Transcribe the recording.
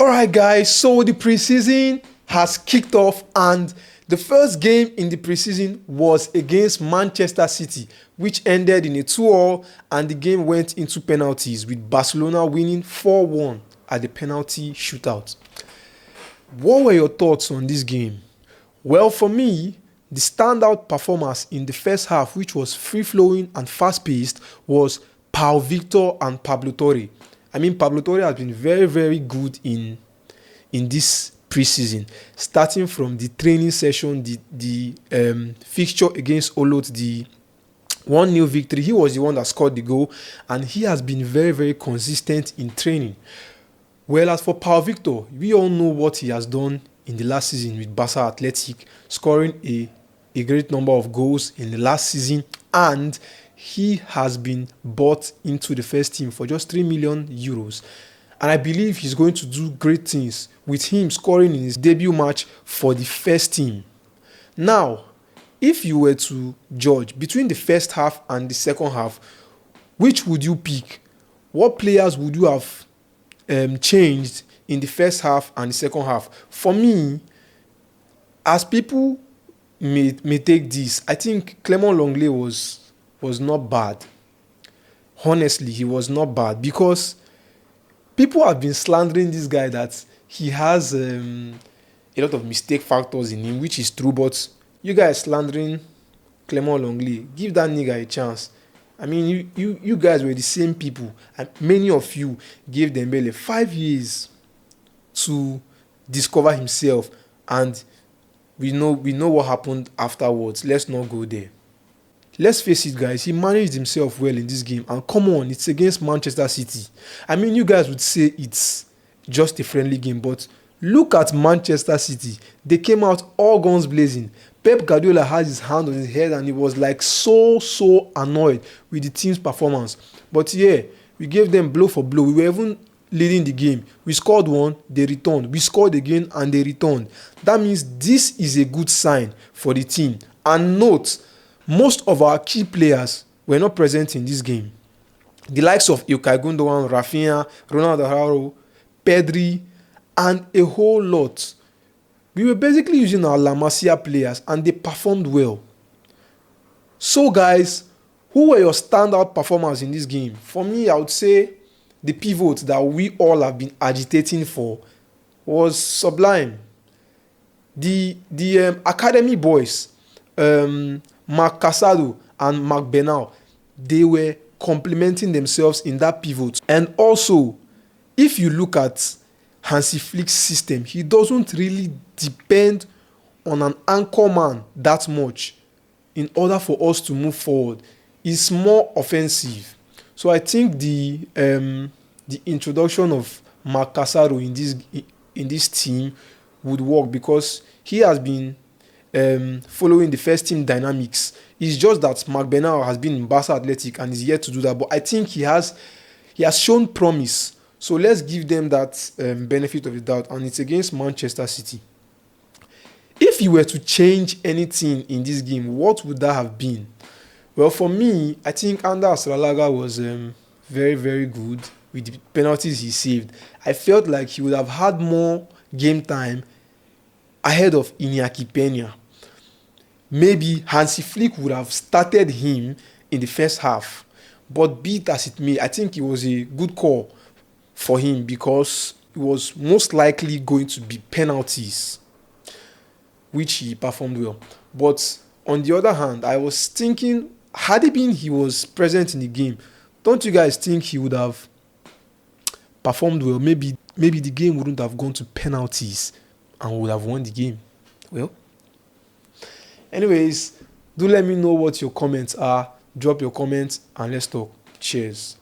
Alright guys, so the preseason has kicked off and the first game in the preseason was against Manchester City, which ended in a 2-2 and the game went into penalties with Barcelona winning 4-1 at the penalty shootout. What were your thoughts on this game? Well, for me, the standout performers in the first half, which was free-flowing and fast-paced, was Victor and Pablo Torre. Pablo Torre has been very, very good in this preseason, starting from the training session, the fixture against Olot, the 1-0 victory. He was the one that scored the goal, and he has been very, very consistent in training. Well, as for Victor, we all know what he has done in the last season with Barca Athletic, scoring a great number of goals in the last season, and he has been bought into the first team for just 3 million euros. And I believe he's going to do great things with him scoring in his debut match for the first team. Now, if you were to judge between the first half and the second half, which would you pick? What players would you have changed in the first half and the second half? For me, as people may take this, I think Clement Longley was not bad. Honestly, he was not bad because people have been slandering this guy that he has a lot of mistake factors in him, which is true, but you guys slandering Clement Longley. Give that nigga a chance. You guys were the same people, and many of you gave Dembele 5 years to discover himself, and we know what happened afterwards. Let's not go there. Let's face it, guys, he managed himself well in this game. And come on, it's against Manchester City. You guys would say it's just a friendly game, but look at Manchester City. They came out all guns blazing. Pep Guardiola has his hand on his head and he was like so annoyed with the team's performance. But yeah, we gave them blow for blow. We were even leading the game. We scored one, they returned. We scored again and they returned. That means this is a good sign for the team. And note, most of our key players were not present in this game. The likes of Ilkay Gundogan, Rafinha, Ronald Araujo, Pedri, and a whole lot. We were basically using our La Masia players and they performed well. So guys, who were your standout performers in this game? For me, I would say the pivot that we all have been agitating for was sublime. The academy boys, Marc Casado and Marc Bernal, they were complementing themselves in that pivot. And also, if you look at Hansi Flick's system, he doesn't really depend on an anchor man that much in order for us to move forward. It's more offensive. So I think the introduction of Marc Casado in this team would work because he has been following the first team dynamics. It's just that Marc Bernal has been in Barca Athletic and is yet to do that. But I think he has shown promise. So let's give them that benefit of the doubt. And it's against Manchester City. If you were to change anything in this game, what would that have been? Well, for me, I think Ander Astralaga was very, very good with the penalties he saved. I felt like he would have had more game time ahead of Iñaki Peña. Maybe Hansi Flick would have started him in the first half. But be it as it may, I think it was a good call for him because it was most likely going to be penalties, which he performed well. But on the other hand, I was thinking, had it been he was present in the game, don't you guys think he would have performed well? Maybe the game wouldn't have gone to penalties and would have won the game. Well, anyways, do let me know what your comments are. Drop your comments and let's talk. Cheers.